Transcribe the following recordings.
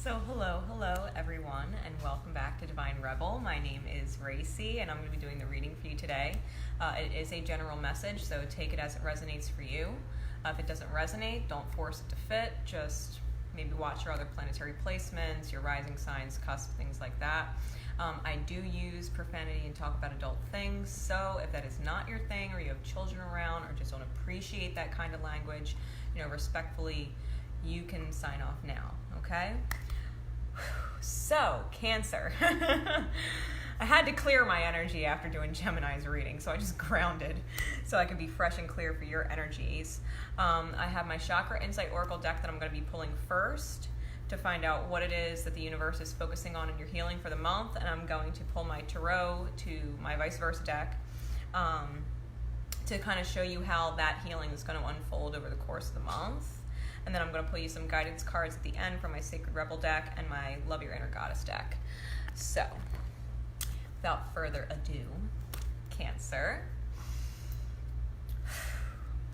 So hello everyone, and welcome back to Divine Rebel. My name is Racey, and I'm going to be doing the reading for you today. It is a general message, so take it as it resonates for you. If it doesn't resonate, don't force it to fit. Just maybe watch your other planetary placements, your rising signs, cusp, things like that. I do use profanity and talk about adult things, so if that is not your thing, or you have children around, or just don't appreciate that kind of language, respectfully, you can sign off now, okay? So, Cancer. I had to clear my energy after doing Gemini's reading, so I just grounded so I can be fresh and clear for your energies. I have my Chakra Insight Oracle deck that I'm going to be pulling first to find out what it is that the universe is focusing on in your healing for the month, and I'm going to pull my Tarot to my Vice Versa deck to kind of show you how that healing is going to unfold over the course of the month. And then I'm going to pull you some guidance cards at the end for my Sacred Rebel deck and my Love Your Inner Goddess deck. So, without further ado, Cancer,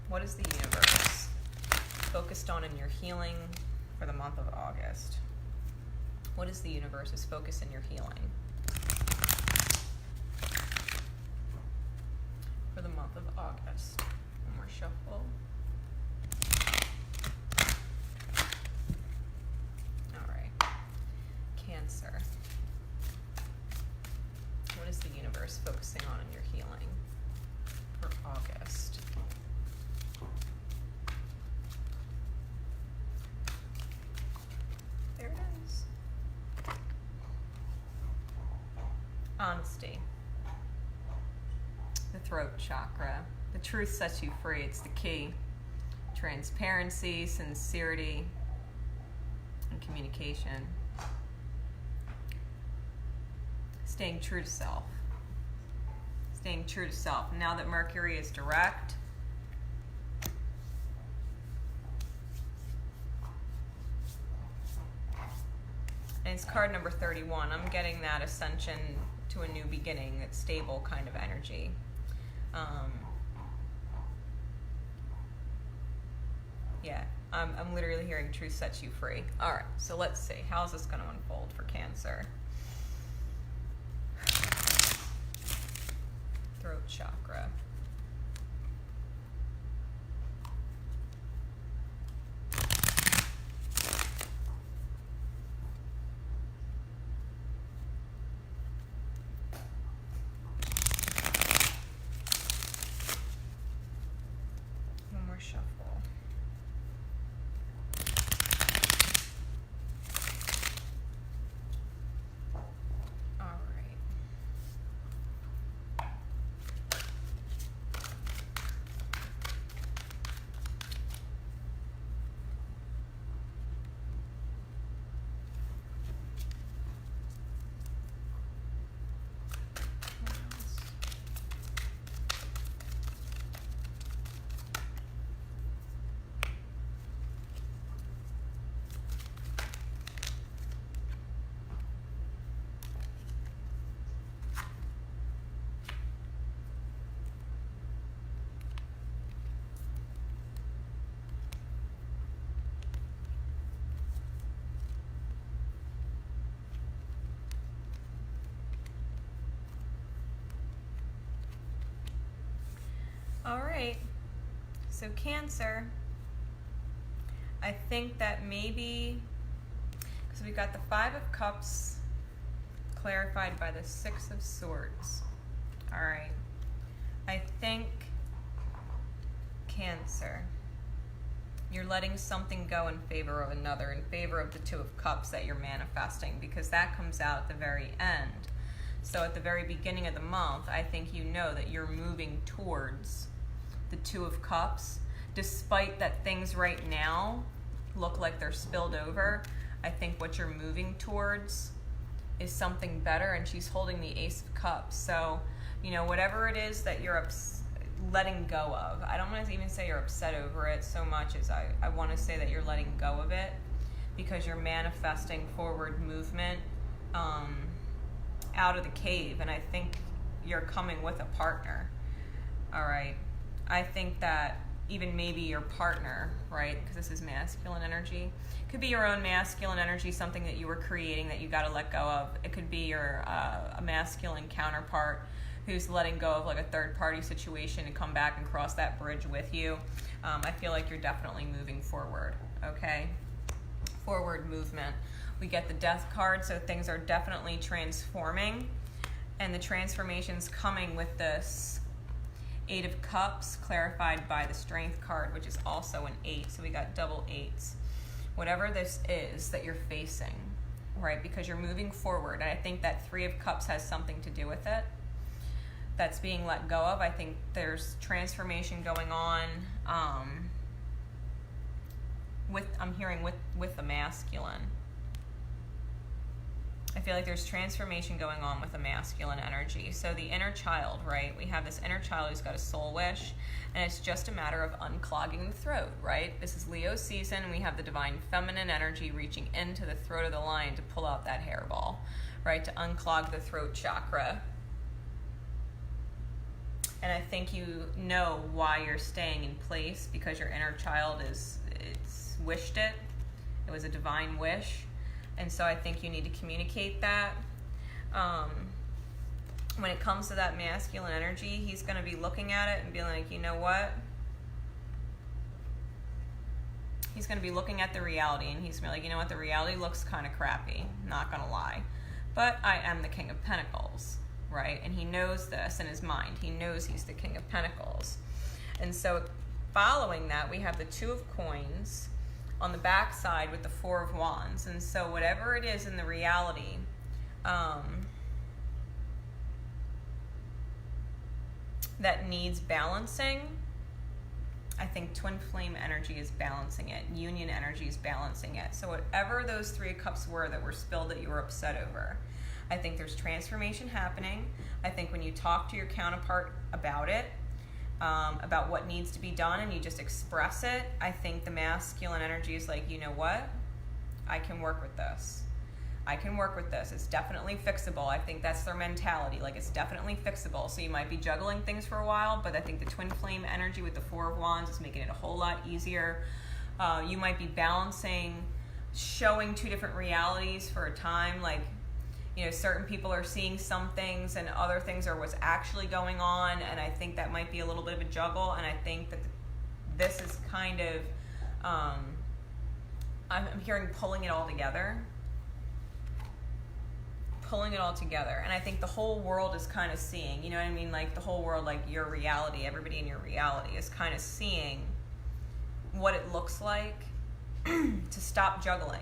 what is the universe focused on in your healing for the month of August? What is the universe's focus in your healing for the month of August? One more shuffle. Cancer. What is the universe focusing on in your healing for August? There it is. Honesty. The throat chakra. The truth sets you free. It's the key. Transparency, sincerity, and communication. Staying true to self. Staying true to self. Now that Mercury is direct, and it's card number 31, I'm getting that ascension to a new beginning, that stable kind of energy. I'm literally hearing truth sets you free. All right, so let's see. How's this going to unfold for Cancer? Throat chakra. One more shuffle. All right, so Cancer, I think that maybe, because we got the 5 of Cups clarified by the 6 of Swords. All right, I think, Cancer, you're letting something go in favor of another, in favor of the 2 of Cups that you're manifesting, because that comes out at the very end. So at the very beginning of the month, I think you know that you're moving towards the 2 of Cups, despite that things right now look like they're spilled over. I think what you're moving towards is something better, and she's holding the Ace of Cups. So, whatever it is that you're letting go of, I don't want to even say you're upset over it so much as I want to say that you're letting go of it, because you're manifesting forward movement out of the cave, and I think you're coming with a partner. All right. I think that even maybe your partner, right? Because this is masculine energy. It could be your own masculine energy, something that you were creating that you got to let go of. It could be your a masculine counterpart who's letting go of like a third-party situation to come back and cross that bridge with you. I feel like you're definitely moving forward, okay? Forward movement. We get the Death card, so things are definitely transforming, and the transformation's coming with this Eight of Cups, clarified by the Strength card, which is also an 8, so we got double 8s. Whatever this is that you're facing, right, because you're moving forward, and I think that 3 of Cups has something to do with it. That's being let go of. I think there's transformation going on I'm hearing with the masculine. I feel like there's transformation going on with the masculine energy. So the inner child, right? We have this inner child who's got a soul wish, and it's just a matter of unclogging the throat, right? This is Leo season, and we have the divine feminine energy reaching into the throat of the lion to pull out that hairball, right? To unclog the throat chakra. And I think you know why you're staying in place, because your inner child it's wished it. It was a divine wish. And so I think you need to communicate that. When it comes to that masculine energy, he's going to be looking at it and be like, you know what? He's going to be looking at the reality, and he's going to be like, you know what? The reality looks kind of crappy. Not going to lie. But I am the King of Pentacles, right? And he knows this in his mind. He knows he's the King of Pentacles. And so following that, we have the Two of Coins on the back side with the Four of Wands. And so whatever it is in the reality, that needs balancing, I think twin flame energy is balancing it. Union energy is balancing it. So whatever those 3 of Cups were that were spilled that you were upset over, I think there's transformation happening. I think when you talk to your counterpart about it, about what needs to be done, and you just express it, I think the masculine energy is like, you know what? I can work with this. I can work with this. It's definitely fixable. I think that's their mentality. Like, it's definitely fixable. So you might be juggling things for a while, but I think the twin flame energy with the Four of Wands is making it a whole lot easier. You might be balancing, showing 2 different realities for a time. Like, you know, certain people are seeing some things and other things are what's actually going on. And I think that might be a little bit of a juggle. And I think that this is kind of, I'm hearing pulling it all together. Pulling it all together. And I think the whole world is kind of seeing, you know what I mean? Like the whole world, like your reality, everybody in your reality is kind of seeing what it looks like to stop juggling.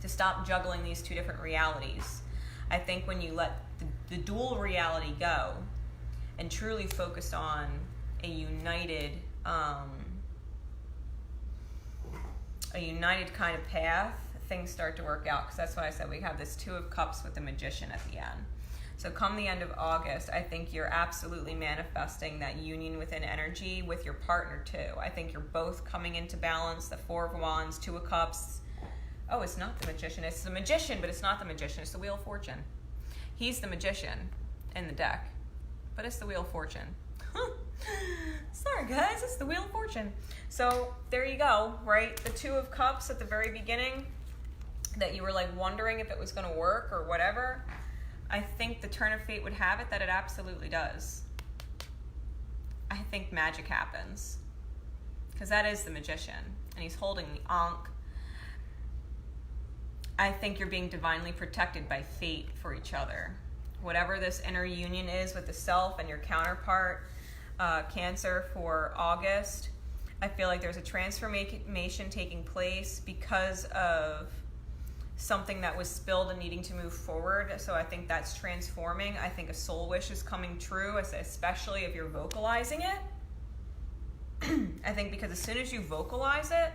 To stop juggling these 2 different realities. I think when you let the dual reality go and truly focus on a united kind of path, things start to work out. Because that's why I said we have this 2 of Cups with the Magician at the end. So come the end of August, I think you're absolutely manifesting that union within energy with your partner too. I think you're both coming into balance. The 4 of Wands, 2 of Cups. Oh, it's not the Magician. It's the Magician, but it's not the Magician. It's the Wheel of Fortune. He's the Magician in the deck, but it's the Wheel of Fortune. Sorry, guys. It's the Wheel of Fortune. So there you go, right? The 2 of Cups at the very beginning that you were like wondering if it was going to work or whatever. I think the turn of fate would have it that it absolutely does. I think magic happens because that is the Magician, and he's holding the Ankh. I think you're being divinely protected by fate for each other. Whatever this inner union is with the self and your counterpart, Cancer, for August, I feel like there's a transformation taking place because of something that was spilled and needing to move forward. So I think that's transforming. I think a soul wish is coming true, especially if you're vocalizing it. I think because as soon as you vocalize it,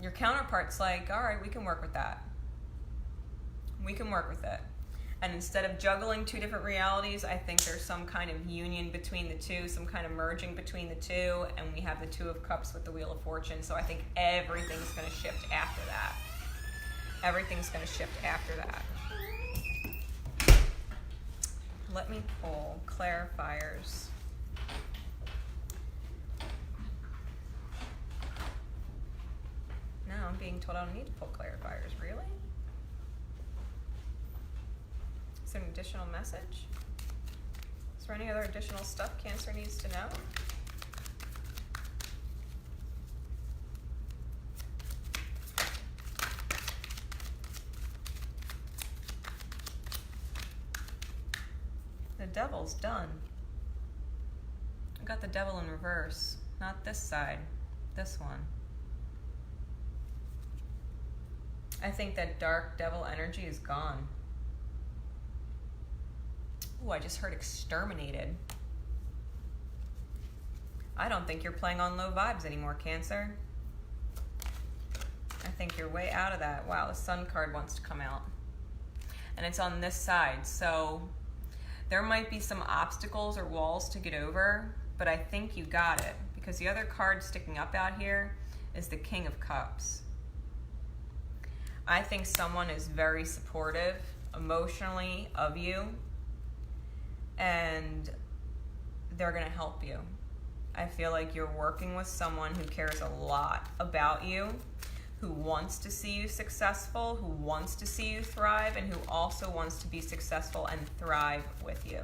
your counterpart's like, all right, we can work with that. We can work with it. And instead of juggling 2 different realities, I think there's some kind of union between the 2, some kind of merging between the 2, and we have the 2 of Cups with the Wheel of Fortune. So I think everything's going to shift after that. Everything's going to shift after that. Let me pull clarifiers being told I don't need to pull clarifiers. Really? Is there an additional message? Is there any other additional stuff Cancer needs to know? The Devil's done. I got the Devil in reverse. Not this side. This one. I think that dark devil energy is gone. Ooh, I just heard exterminated. I don't think you're playing on low vibes anymore, Cancer. I think you're way out of that. Wow, the Sun card wants to come out. And it's on this side, so there might be some obstacles or walls to get over, but I think you got it, because the other card sticking up out here is the King of Cups. I think someone is very supportive emotionally of you, and they're going to help you. I feel like you're working with someone who cares a lot about you, who wants to see you successful, who wants to see you thrive, and who also wants to be successful and thrive with you.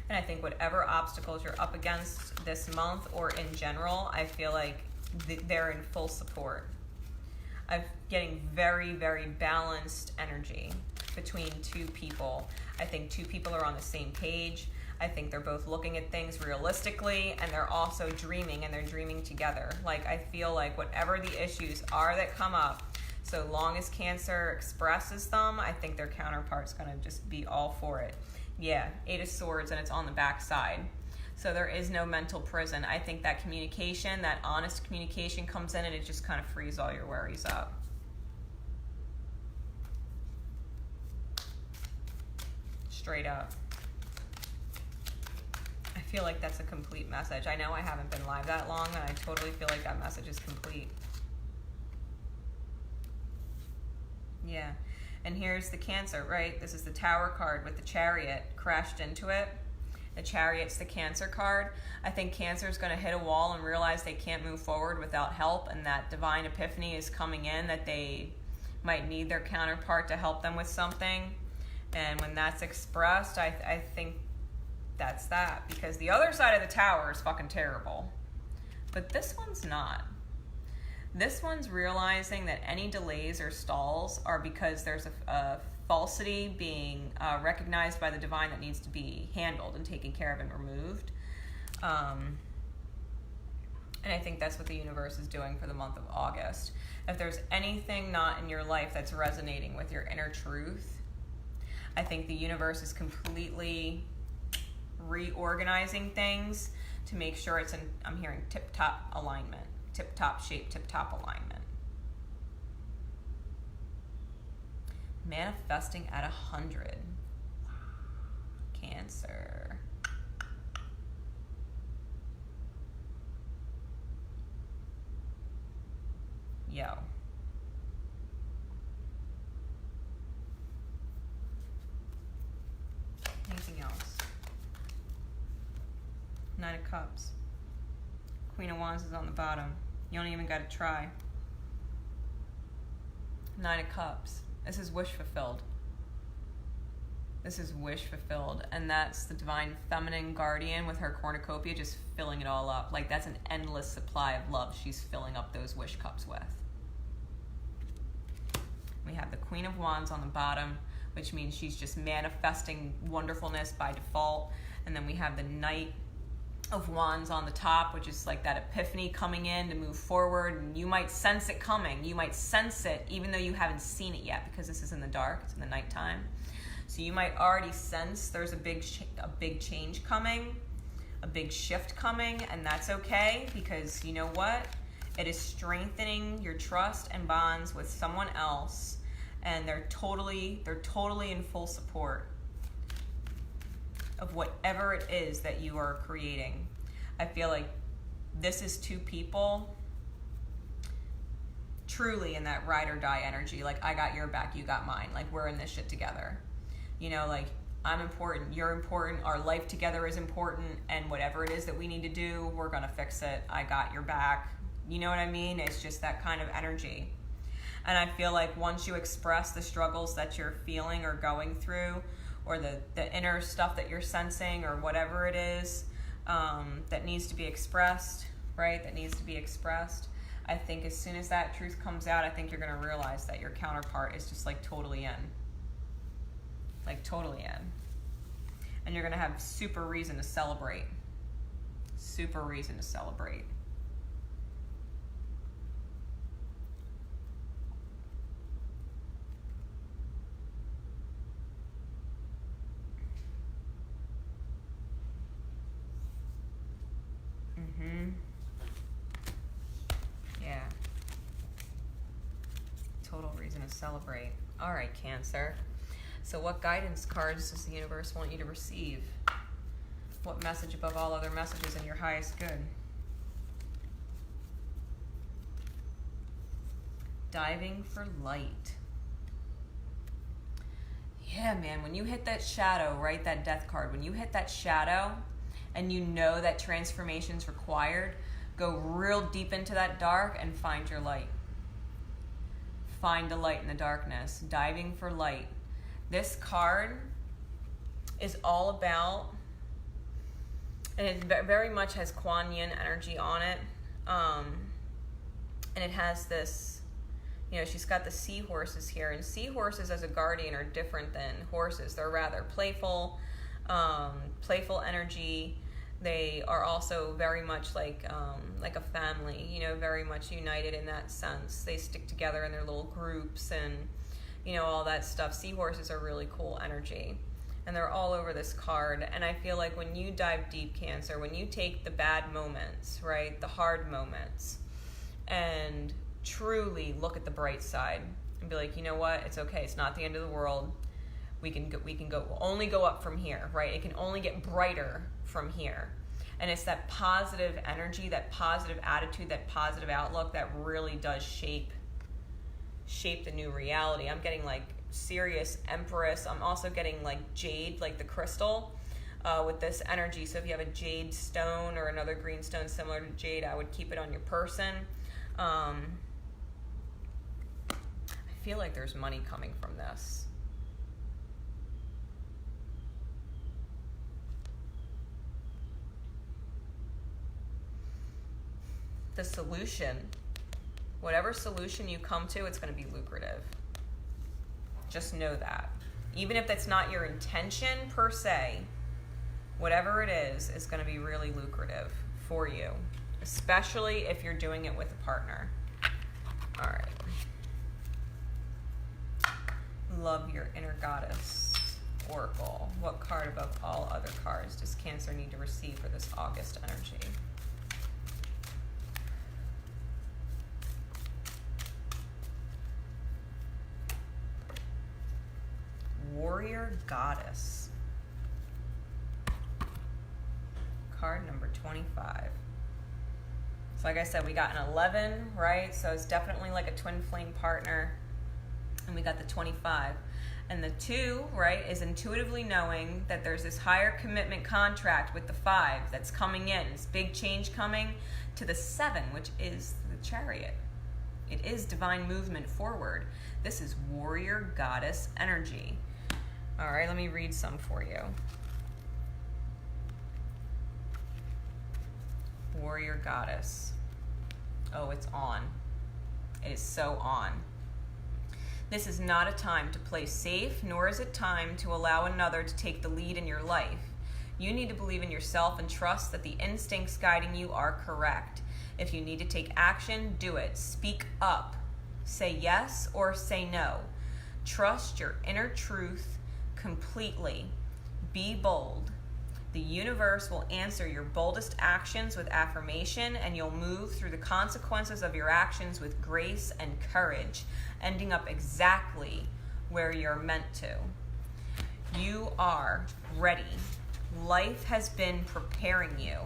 And I think whatever obstacles you're up against this month or in general, I feel like they're in full support. I'm getting very, very balanced energy between two people. I think two people are on the same page. I think they're both looking at things realistically, and they're also dreaming, and they're dreaming together. Like, I feel like whatever the issues are that come up, so long as Cancer expresses them, I think their counterpart's gonna just be all for it. Yeah, 8 of Swords, and it's on the back side. So there is no mental prison. I think that communication, that honest communication comes in, and it just kind of frees all your worries up. Straight up. I feel like that's a complete message. I know I haven't been live that long, and I totally feel like that message is complete. Yeah. And here's the Cancer, right? This is the Tower card with the Chariot crashed into it. The Chariot's the Cancer card. I think Cancer's going to hit a wall and realize they can't move forward without help, and that divine epiphany is coming in, that they might need their counterpart to help them with something. And when that's expressed, I think that's that. Because the other side of the Tower is fucking terrible. But this one's not. This one's realizing that any delays or stalls are because there's a falsity being recognized by the divine that needs to be handled and taken care of and removed. And I think that's what the universe is doing for the month of August. If there's anything not in your life that's resonating with your inner truth, I think the universe is completely reorganizing things to make sure it's in, I'm hearing tip-top alignment, tip-top shape, tip-top alignment. Manifesting at 100. Cancer. Yo. Anything else? 9 of Cups. Queen of Wands is on the bottom. You don't even got to try. 9 of Cups. This is wish fulfilled. This is wish fulfilled. And that's the divine feminine guardian with her cornucopia just filling it all up. Like, that's an endless supply of love she's filling up those wish cups with. We have the Queen of Wands on the bottom, which means she's just manifesting wonderfulness by default. And then we have the Knight of Wands on the top, which is like that epiphany coming in to move forward. And you might sense it coming. You might sense it even though you haven't seen it yet, because this is in the dark. It's in the nighttime. So you might already sense there's a big change coming, a big shift coming, and that's okay, because you know what? It is strengthening your trust and bonds with someone else, and they're totally in full support of whatever it is that you are creating. I feel like this is two people truly in that ride or die energy. Like, I got your back, you got mine. Like, we're in this shit together. You know, like, I'm important, you're important, our life together is important, and whatever it is that we need to do, we're gonna fix it. I got your back. You know what I mean? It's just that kind of energy. And I feel like once you express the struggles that you're feeling or going through, or the inner stuff that you're sensing, or whatever it is that needs to be expressed, right? That needs to be expressed. I think as soon as that truth comes out, I think you're going to realize that your counterpart is just like totally in. Like totally in. And you're going to have super reason to celebrate. Super reason to celebrate. Yeah. Total reason to celebrate. All right, Cancer. So what guidance cards does the universe want you to receive? What message above all other messages in your highest good? Diving for light. Yeah, man, when you hit that shadow, right, that death card, when you hit that shadow and you know that transformation's required, go real deep into that dark and find your light. Find the light in the darkness. Diving for light. This card is all about, and it very much has Kuan Yin energy on it. And it has this, you know, she's got the seahorses here. And seahorses as a guardian are different than horses. They're rather playful, playful energy. They are also very much like a family, you know, very much united in that sense. They stick together in their little groups and, you know, all that stuff. Seahorses are really cool energy. And they're all over this card. And I feel like when you dive deep, Cancer, when you take the bad moments, right, the hard moments, and truly look at the bright side and be like, you know what, it's okay. It's not the end of the world. We can only go up from here, right? It can only get brighter from here. And it's that positive energy, that positive attitude, that positive outlook that really does shape the new reality. I'm getting like Sirius Empress. I'm also getting like jade, like the crystal, with this energy. So if you have a jade stone or another green stone similar to jade, I would keep it on your person. I feel like there's money coming from this. The solution, whatever solution you come to, it's going to be lucrative. Just know that. Even if that's not your intention per se, whatever it is going to be really lucrative for you, especially if you're doing it with a partner. All right. Love your inner goddess oracle. What card above all other cards does Cancer need to receive for this August energy? Warrior Goddess. Card number 25. So like I said, we got an 11, right? So it's definitely like a twin flame partner. And we got the 25. And the 2, right, is intuitively knowing that there's this higher commitment contract with the 5 that's coming in. This big change coming to the 7, which is the Chariot. It is divine movement forward. This is Warrior Goddess energy. All right, let me read some for you. Warrior Goddess. Oh, it's on. It is so on. This is not a time to play safe, nor is it time to allow another to take the lead in your life. You need to believe in yourself and trust that the instincts guiding you are correct. If you need to take action, do it. Speak up. Say yes or say no. Trust your inner truth completely. Be bold. The universe will answer your boldest actions with affirmation, and you'll move through the consequences of your actions with grace and courage, ending up exactly where you're meant to. You are ready. Life has been preparing you.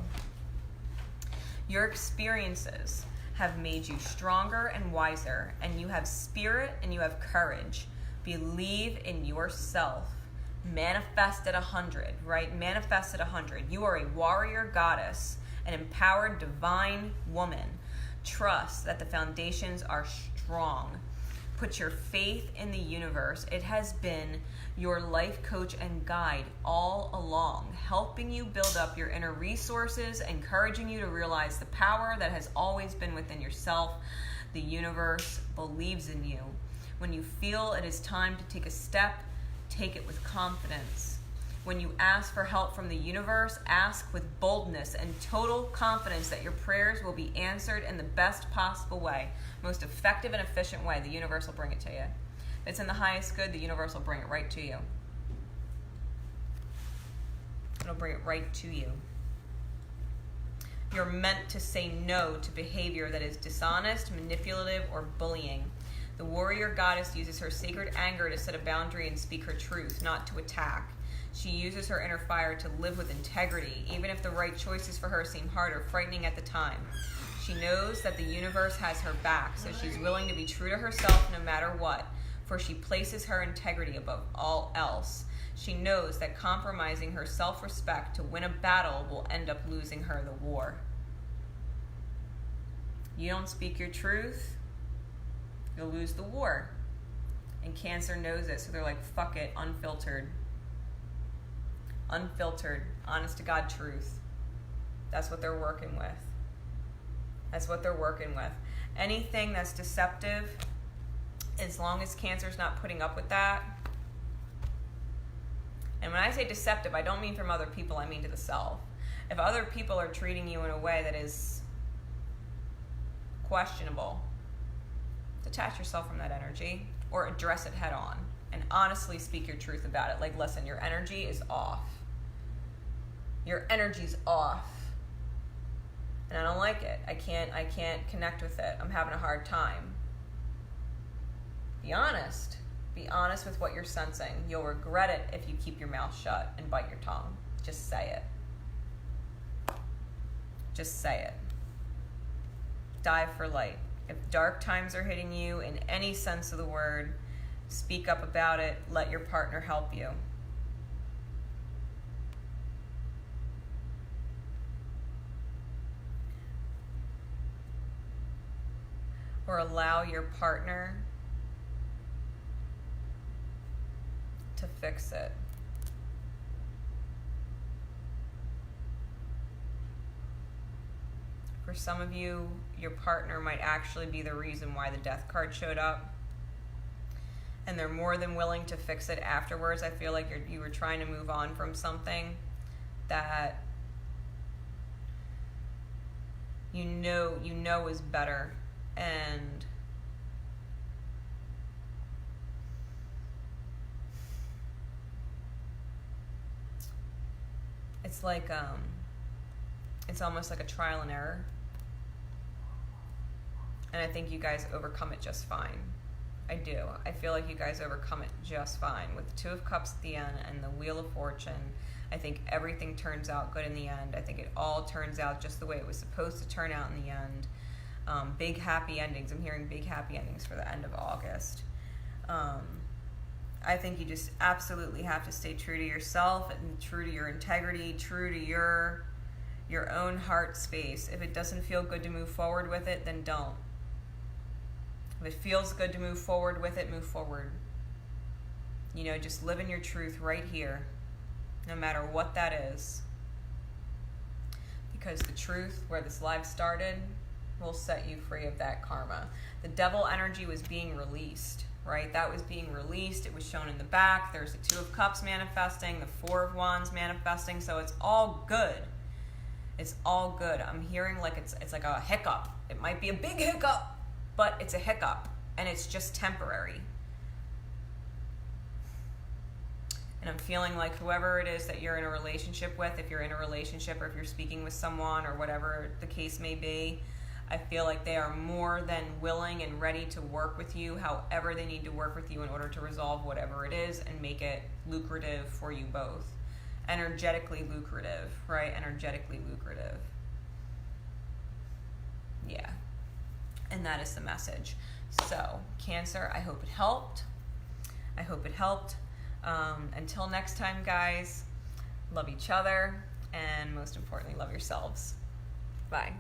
Your experiences have made you stronger and wiser, and you have spirit and you have courage. Believe in yourself. Manifest at 100, right? Manifest at 100. You are a warrior goddess, an empowered divine woman. Trust that the foundations are strong. Put your faith in the universe. It has been your life coach and guide all along, helping you build up your inner resources, encouraging you to realize the power that has always been within yourself. The universe believes in you. When you feel it is time to take a step, take it with confidence. When you ask for help from the universe, ask with boldness and total confidence that your prayers will be answered in the best possible way, most effective and efficient way. The universe will bring it to you. If it's in the highest good, the universe will bring it right to you. It'll bring it right to you. You're meant to say no to behavior that is dishonest, manipulative, or bullying. The warrior goddess uses her sacred anger to set a boundary and speak her truth, not to attack. She uses her inner fire to live with integrity, even if the right choices for her seem hard or frightening at the time. She knows that the universe has her back, so she's willing to be true to herself no matter what, for she places her integrity above all else. She knows that compromising her self-respect to win a battle will end up losing her the war. You don't speak your truth, you'll lose the war. And Cancer knows it, so they're like, fuck it, unfiltered. Unfiltered, honest to God truth. That's what they're working with. That's what they're working with. Anything that's deceptive, as long as Cancer's not putting up with that. And when I say deceptive, I don't mean from other people, I mean to the self. If other people are treating you in a way that is questionable, detach yourself from that energy or address it head on and honestly speak your truth about it. Like, listen, your energy is off. Your energy's off. And I don't like it. I can't connect with it. I'm having a hard time. Be honest. Be honest with what you're sensing. You'll regret it if you keep your mouth shut and bite your tongue. Just say it. Just say it. Dive for light. If dark times are hitting you in any sense of the word, speak up about it. Let your partner help you. Or allow your partner to fix it. For some of you, your partner might actually be the reason why the death card showed up. And they're more than willing to fix it afterwards. I feel like you were trying to move on from something that you know is better. And it's like it's almost like a trial and error. And I think you guys overcome it just fine. I do. I feel like you guys overcome it just fine. With the Two of Cups at the end and the Wheel of Fortune, I think everything turns out good in the end. I think it all turns out just the way it was supposed to turn out in the end. Big happy endings. I'm hearing big happy endings for the end of August. I think you just absolutely have to stay true to yourself and true to your integrity, true to your own heart space. If it doesn't feel good to move forward with it, then don't. If it feels good to move forward with it, move forward. You know, just live in your truth right here, no matter what that is. Because the truth, where this live started, will set you free of that karma. The devil energy was being released, right? That was being released. It was shown in the back. There's the Two of Cups manifesting, the Four of Wands manifesting. So it's all good. It's all good. I'm hearing like it's like a hiccup. It might be a big hiccup, but it's a hiccup, and it's just temporary. And I'm feeling like whoever it is that you're in a relationship with, if you're in a relationship or if you're speaking with someone or whatever the case may be, I feel like they are more than willing and ready to work with you however they need to work with you in order to resolve whatever it is and make it lucrative for you both. Energetically lucrative, right? Energetically lucrative. Yeah. And that is the message. So, Cancer, I hope it helped. I hope it helped. Until next time, guys, love each other, and most importantly, love yourselves. Bye.